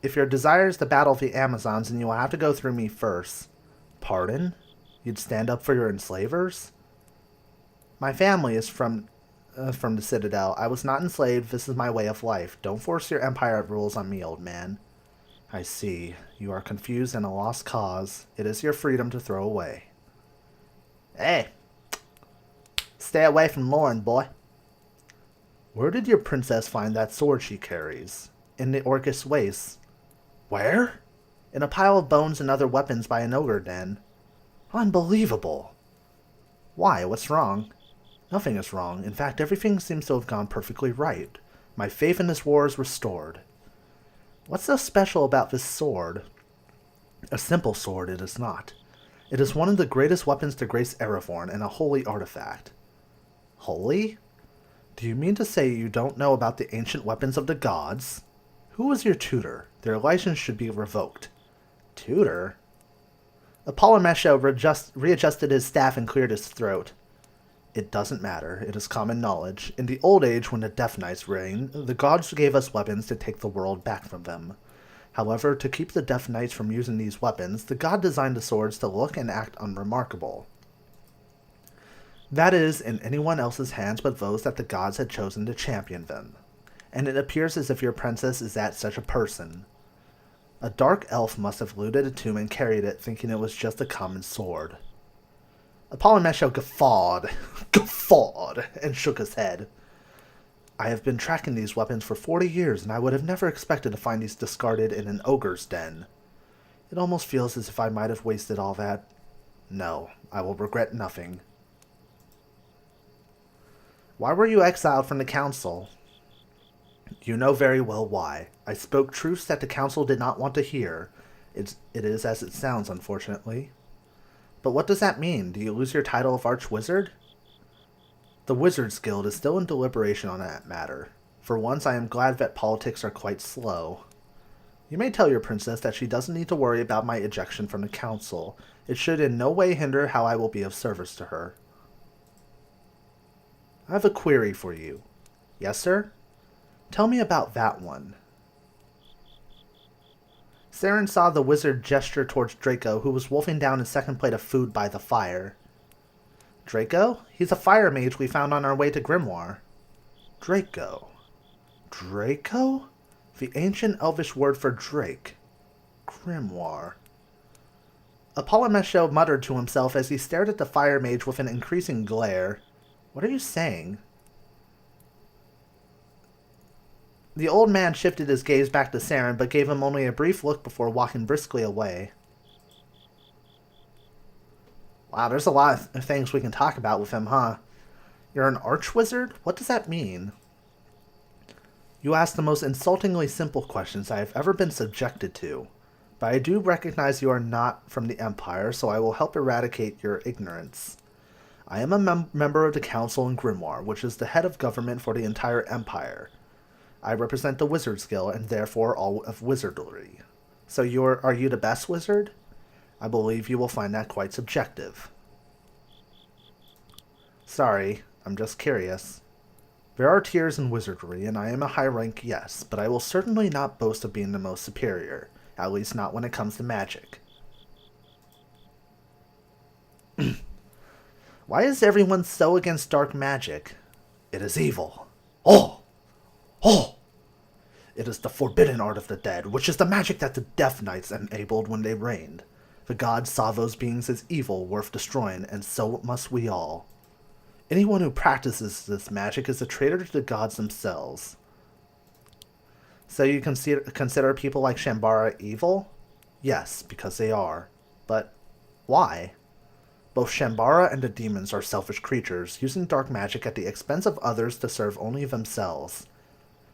If your desire is the battle of the Amazons, then you will have to go through me first. Pardon? You'd stand up for your enslavers? My family is from the Citadel. I was not enslaved. This is my way of life. Don't force your empire rules on me, old man. I see. You are confused and a lost cause. It is your freedom to throw away. Hey, stay away from Loren, boy. Where did your princess find that sword she carries? In the Orcus waste. Where? In a pile of bones and other weapons by an ogre den. Unbelievable. Why? What's wrong? Nothing is wrong. In fact, everything seems to have gone perfectly right. My faith in this war is restored. What's so special about this sword? A simple sword it is not. It is one of the greatest weapons to grace Erevorn and a holy artifact. Holy? Do you mean to say you don't know about the ancient weapons of the gods? Who was your tutor? Their license should be revoked. Tutor? Apollomesha readjusted his staff and cleared his throat. It doesn't matter. It is common knowledge. In the old age, when the Death Knights reigned, the gods gave us weapons to take the world back from them. However, to keep the Death Knights from using these weapons, the god designed the swords to look and act unremarkable. That is, in anyone else's hands but those that the gods had chosen to champion them. And it appears as if your princess is that such a person. A dark elf must have looted a tomb and carried it, thinking it was just a common sword. Apollomesha guffawed, and shook his head. I have been tracking these weapons for 40 years, and I would have never expected to find these discarded in an ogre's den. It almost feels as if I might have wasted all that. No, I will regret nothing. Why were you exiled from the council? You know very well why. I spoke truths that the council did not want to hear. It is as it sounds, unfortunately. But what does that mean? Do you lose your title of Archwizard? The Wizards Guild is still in deliberation on that matter. For once, I am glad that politics are quite slow. You may tell your princess that she doesn't need to worry about my ejection from the council. It should in no way hinder how I will be of service to her. I have a query for you. Yes, sir? Tell me about that one. Saren saw the wizard gesture towards Draco, who was wolfing down his second plate of food by the fire. Draco? He's a fire mage we found on our way to Grimoire. Draco? Draco? The ancient elvish word for drake. Grimoire. Apollomesha muttered to himself as he stared at the fire mage with an increasing glare. What are you saying? The old man shifted his gaze back to Saren, but gave him only a brief look before walking briskly away. Wow, there's a lot of things we can talk about with him, huh? You're an archwizard? What does that mean? You ask the most insultingly simple questions I have ever been subjected to. But I do recognize you are not from the Empire, so I will help eradicate your ignorance. I am a member of the Council in Grimoire, which is the head of government for the entire Empire. I represent the Wizards Guild, and therefore all of wizardry. So are you the best wizard? I believe you will find that quite subjective. Sorry, I'm just curious. There are tiers in wizardry, and I am a high rank, yes, but I will certainly not boast of being the most superior, at least not when it comes to magic. Why is everyone so against dark magic? It is evil. Oh! Oh! It is the forbidden art of the dead, which is the magic that the Death Knights enabled when they reigned. The gods saw those beings as evil, worth destroying, and so must we all. Anyone who practices this magic is a traitor to the gods themselves. So you consider people like Shambara evil? Yes, because they are. But why? Both Shambara and the demons are selfish creatures, using dark magic at the expense of others to serve only themselves.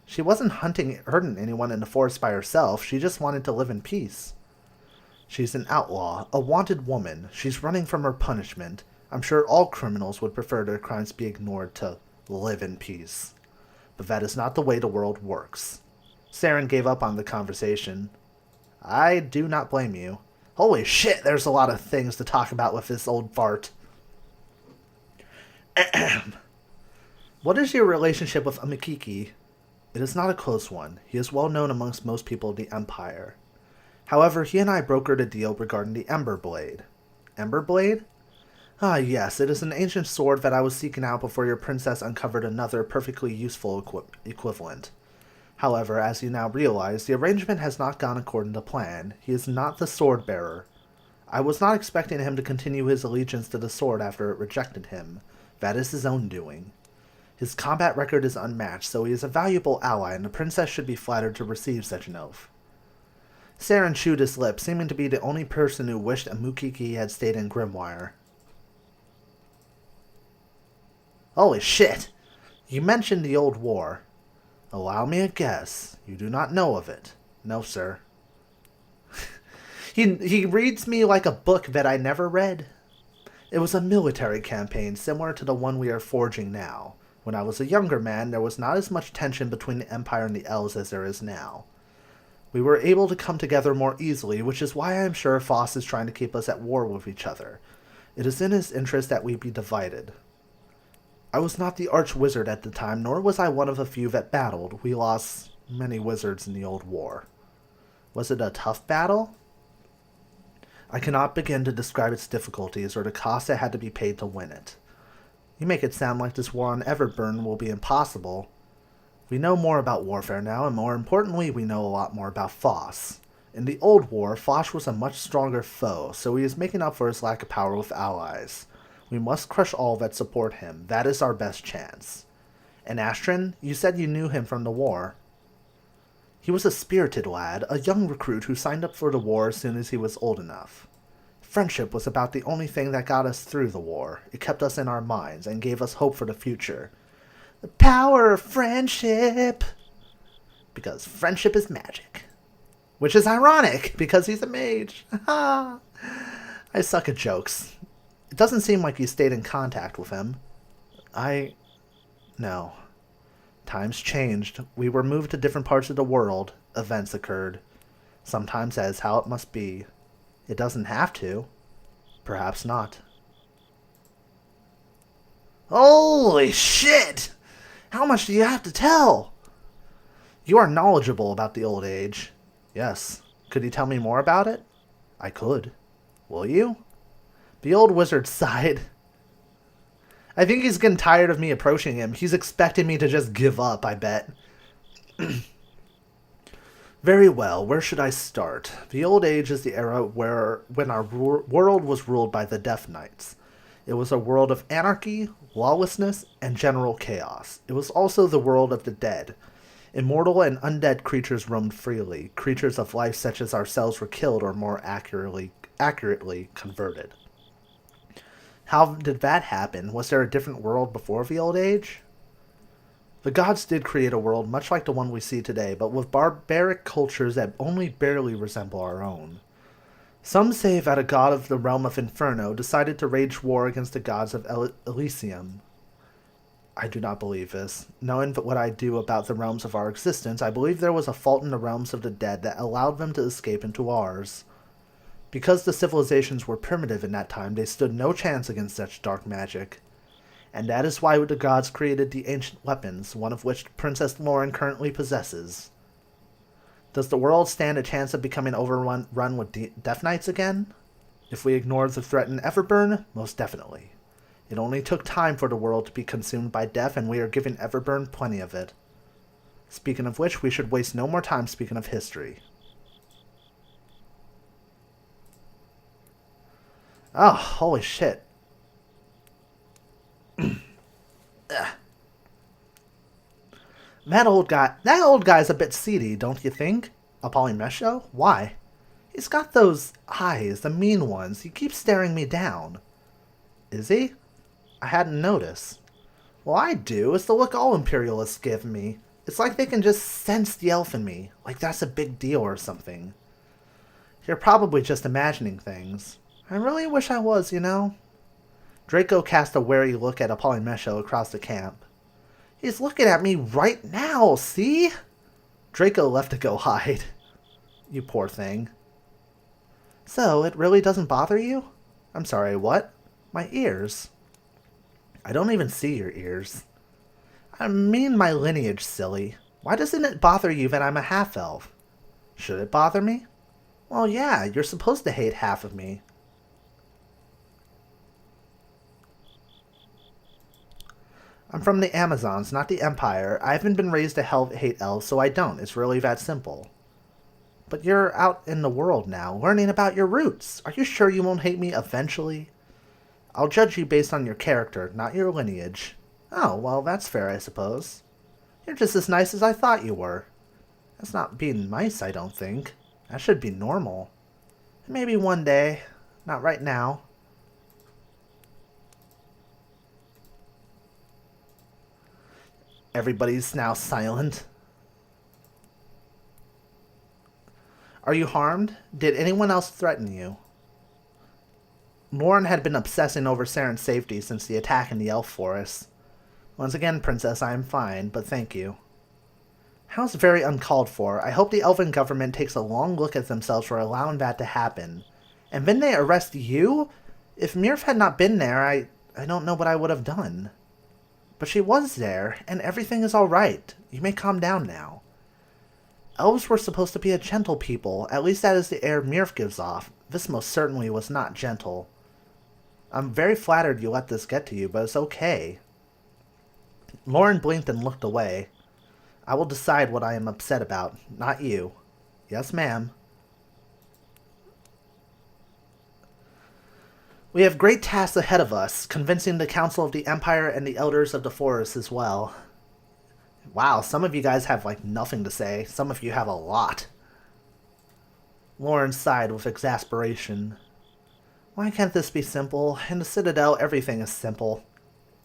She wasn't hurting anyone in the forest by herself, she just wanted to live in peace. She's an outlaw, a wanted woman. She's running from her punishment. I'm sure all criminals would prefer their crimes be ignored to live in peace. But that is not the way the world works. Saren gave up on the conversation. I do not blame you. Holy shit, there's a lot of things to talk about with this old fart. What is your relationship with Amikiki? It is not a close one. He is well known amongst most people of the Empire. However, he and I brokered a deal regarding the Ember Blade. Ember Blade? Ah, yes, it is an ancient sword that I was seeking out before your princess uncovered another perfectly useful equivalent. However, as you now realize, the arrangement has not gone according to plan. He is not the sword bearer. I was not expecting him to continue his allegiance to the sword after it rejected him. That is his own doing. His combat record is unmatched, so he is a valuable ally, and the princess should be flattered to receive such an oath. Saren chewed his lips, seeming to be the only person who wished Amukiki had stayed in Grimwire. Holy shit! You mentioned the old war. Allow me a guess. You do not know of it. No, sir. He reads me like a book that I never read. It was a military campaign similar to the one we are forging now. When I was a younger man, there was not as much tension between the Empire and the Elves as there is now. We were able to come together more easily, which is why I am sure Foss is trying to keep us at war with each other. It is in his interest that we be divided. I was not the arch-wizard at the time, nor was I one of the few that battled. We lost many wizards in the old war. Was it a tough battle? I cannot begin to describe its difficulties or the cost that had to be paid to win it. You make it sound like this war on Everburn will be impossible. We know more about warfare now, and more importantly, we know a lot more about Foss. In the old war, Foss was a much stronger foe, so he is making up for his lack of power with allies. We must crush all that support him. That is our best chance. And Astron, you said you knew him from the war. He was a spirited lad, a young recruit who signed up for the war as soon as he was old enough. Friendship was about the only thing that got us through the war. It kept us in our minds and gave us hope for the future. The power of friendship! Because friendship is magic. Which is ironic, because he's a mage. I suck at jokes. It doesn't seem like you stayed in contact with him. No. Times changed. We were moved to different parts of the world. Events occurred. Sometimes that is how it must be. It doesn't have to. Perhaps not. Holy shit! How much do you have to tell? You are knowledgeable about the old age. Yes. Could you tell me more about it? I could. Will you? The old wizard sighed. I think he's getting tired of me approaching him. He's expecting me to just give up, I bet. Very well, where should I start? The Old Age is the era when our world was ruled by the Death Knights. It was a world of anarchy, lawlessness, and general chaos. It was also the world of the dead. Immortal and undead creatures roamed freely. Creatures of life such as ourselves were killed or more accurately converted. How did that happen? Was there a different world before the Old Age? The gods did create a world much like the one we see today, but with barbaric cultures that only barely resemble our own. Some say that a god of the realm of Inferno decided to wage war against the gods of Elysium. I do not believe this. Knowing what I do about the realms of our existence, I believe there was a fault in the realms of the dead that allowed them to escape into ours. Because the civilizations were primitive in that time, they stood no chance against such dark magic. And that is why the gods created the ancient weapons, one of which Princess Loren currently possesses. Does the world stand a chance of becoming overrun with Death Knights again? If we ignore the threat in Everburn, most definitely. It only took time for the world to be consumed by death, and we are giving Everburn plenty of it. Speaking of which, we should waste no more time speaking of history. Oh, holy shit. That old guy's a bit seedy, don't you think? Apollymesho? Why? He's got those eyes, the mean ones. He keeps staring me down. Is he? I hadn't noticed. Well, I do. It's the look all Imperialists give me. It's like they can just sense the elf in me, like that's a big deal or something. You're probably just imagining things. I really wish I was, you know? Draco cast a wary look at Apollymesho across the camp. He's looking at me right now, see? Draco left to go hide. You poor thing. So, it really doesn't bother you? I'm sorry, what? My ears. I don't even see your ears. I mean my lineage, silly. Why doesn't it bother you that I'm a half-elf? Should it bother me? Well, yeah, you're supposed to hate half of me. I'm from the Amazons, not the Empire. I haven't been raised to hate elves, so I don't. It's really that simple. But you're out in the world now, learning about your roots. Are you sure you won't hate me eventually? I'll judge you based on your character, not your lineage. Oh, well, that's fair, I suppose. You're just as nice as I thought you were. That's not being nice, I don't think. That should be normal. Maybe one day. Not right now. Everybody's now silent. Are you harmed? Did anyone else threaten you? Loren had been obsessing over Saren's safety since the attack in the elf forest. Once again, Princess, I am fine, but thank you. How's very uncalled for. I hope the elven government takes a long look at themselves for allowing that to happen. And then they arrest you? If Mirf had not been there, I don't know what I would have done. But she was there, and everything is alright. You may calm down now. Elves were supposed to be a gentle people. At least that is the air Mirf gives off. This most certainly was not gentle. I'm very flattered you let this get to you, but it's okay. Loren blinked and looked away. I will decide what I am upset about, not you. Yes, ma'am. We have great tasks ahead of us, convincing the Council of the Empire and the Elders of the Forest as well. Wow, some of you guys have, like, nothing to say. Some of you have a lot. Loren sighed with exasperation. Why can't this be simple? In the Citadel, everything is simple.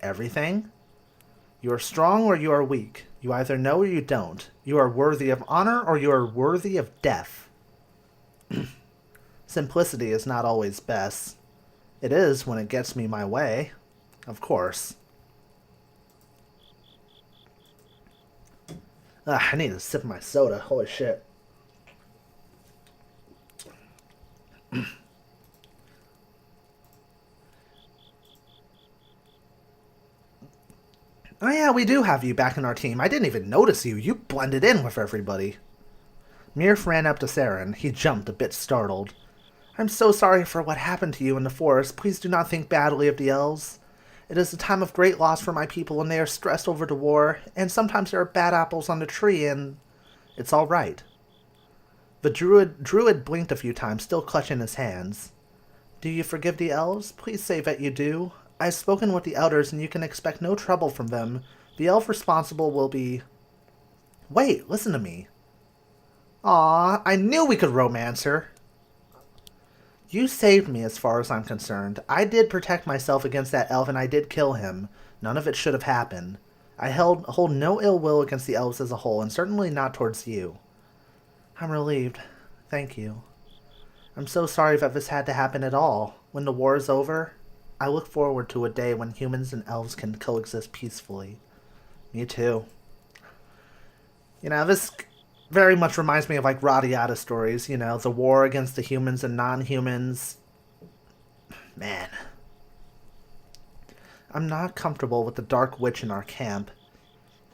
Everything? You are strong or you are weak. You either know or you don't. You are worthy of honor or you are worthy of death. Simplicity is not always best. It is when it gets me my way. Of course. I need to sip my soda. Holy shit. Oh yeah, we do have you back in our team. I didn't even notice you. You blended in with everybody. Mirf ran up to Saren. He jumped, a bit startled. I'm so sorry for what happened to you in the forest. Please do not think badly of the elves. It is a time of great loss for my people, and they are stressed over the war, and sometimes there are bad apples on the tree, and it's all right. The druid blinked a few times, still clutching his hands. Do you forgive the elves? Please say that you do. I've spoken with the elders, and you can expect no trouble from them. The elf responsible will be... Wait, listen to me. Aw, I knew we could romance her. You saved me as far as I'm concerned. I did protect myself against that elf, and I did kill him. None of it should have happened. I hold no ill will against the elves as a whole, and certainly not towards you. I'm relieved. Thank you. I'm so sorry that this had to happen at all. When the war is over, I look forward to a day when humans and elves can coexist peacefully. Me too. You know, this very much reminds me of, like, Radiata stories, you know, the war against the humans and non-humans. Man. I'm not comfortable with the Dark Witch in our camp.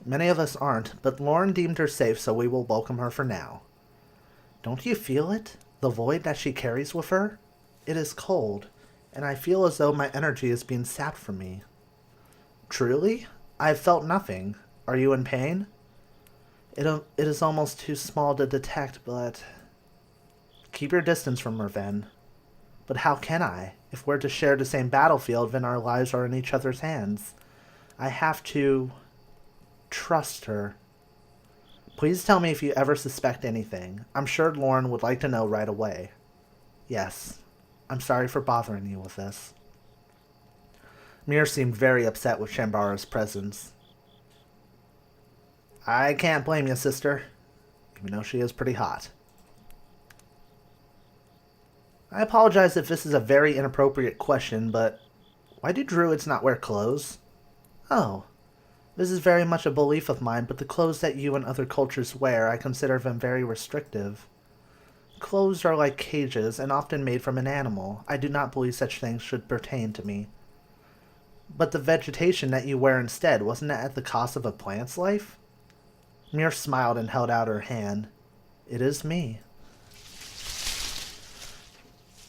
Many of us aren't, but Loren deemed her safe, so we will welcome her for now. Don't you feel it? The void that she carries with her? It is cold, and I feel as though my energy is being sapped from me. Truly? I have felt nothing. Are you in pain? It is almost too small to detect, but... Keep your distance from her, then. But how can I? If we're to share the same battlefield, then our lives are in each other's hands. I have to... trust her. Please tell me if you ever suspect anything. I'm sure Loren would like to know right away. Yes. I'm sorry for bothering you with this. Mir seemed very upset with Shambhara's presence. I can't blame you, sister, even though she is pretty hot. I apologize if this is a very inappropriate question, but why do druids not wear clothes? Oh, this is very much a belief of mine, but the clothes that you and other cultures wear, I consider them very restrictive. Clothes are like cages, and often made from an animal. I do not believe such things should pertain to me. But the vegetation that you wear instead, wasn't it at the cost of a plant's life? Mir smiled and held out her hand. It is me.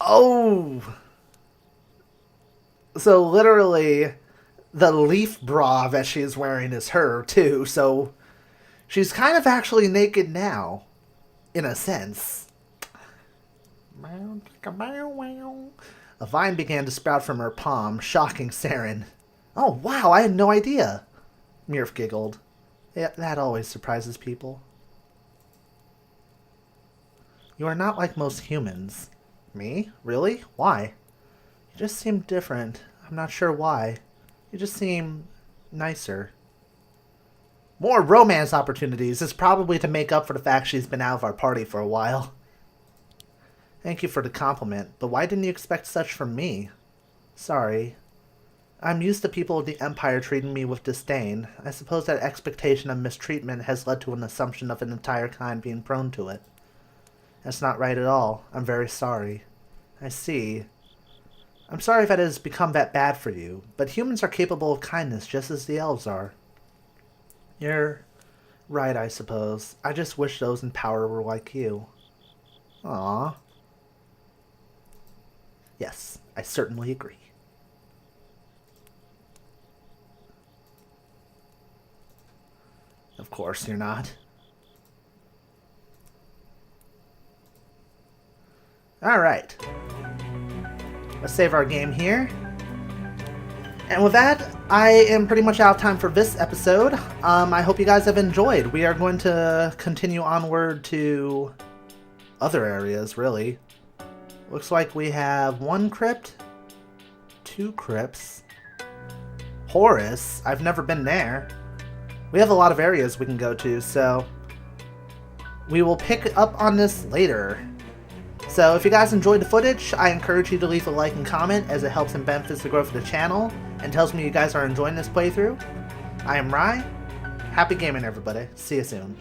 Oh! So literally, the leaf bra that she's wearing is her, too. So she's kind of actually naked now, in a sense. A vine began to sprout from her palm, shocking Saren. Oh, wow, I had no idea. Mirf giggled. Yeah, that always surprises people. You are not like most humans. Me? Really? Why? You just seem different. I'm not sure why. You just seem nicer. More romance opportunities is probably to make up for the fact she's been out of our party for a while. Thank you for the compliment, but why didn't you expect such from me? Sorry. I'm used to people of the Empire treating me with disdain. I suppose that expectation of mistreatment has led to an assumption of an entire kind being prone to it. That's not right at all. I'm very sorry. I see. I'm sorry that it has become that bad for you, but humans are capable of kindness just as the elves are. You're right, I suppose. I just wish those in power were like you. Aww. Yes, I certainly agree. Of course you're not. Alright. Let's save our game here. And with that, I am pretty much out of time for this episode. I hope you guys have enjoyed. We are going to continue onward to other areas, really. Looks like we have 1 crypt, 2 crypts, Horus. I've never been there. We have a lot of areas we can go to, so we will pick up on this later. So if you guys enjoyed the footage, I encourage you to leave a like and comment, as it helps and benefits the growth of the channel and tells me you guys are enjoying this playthrough. I am Rye. Happy gaming, everybody. See you soon.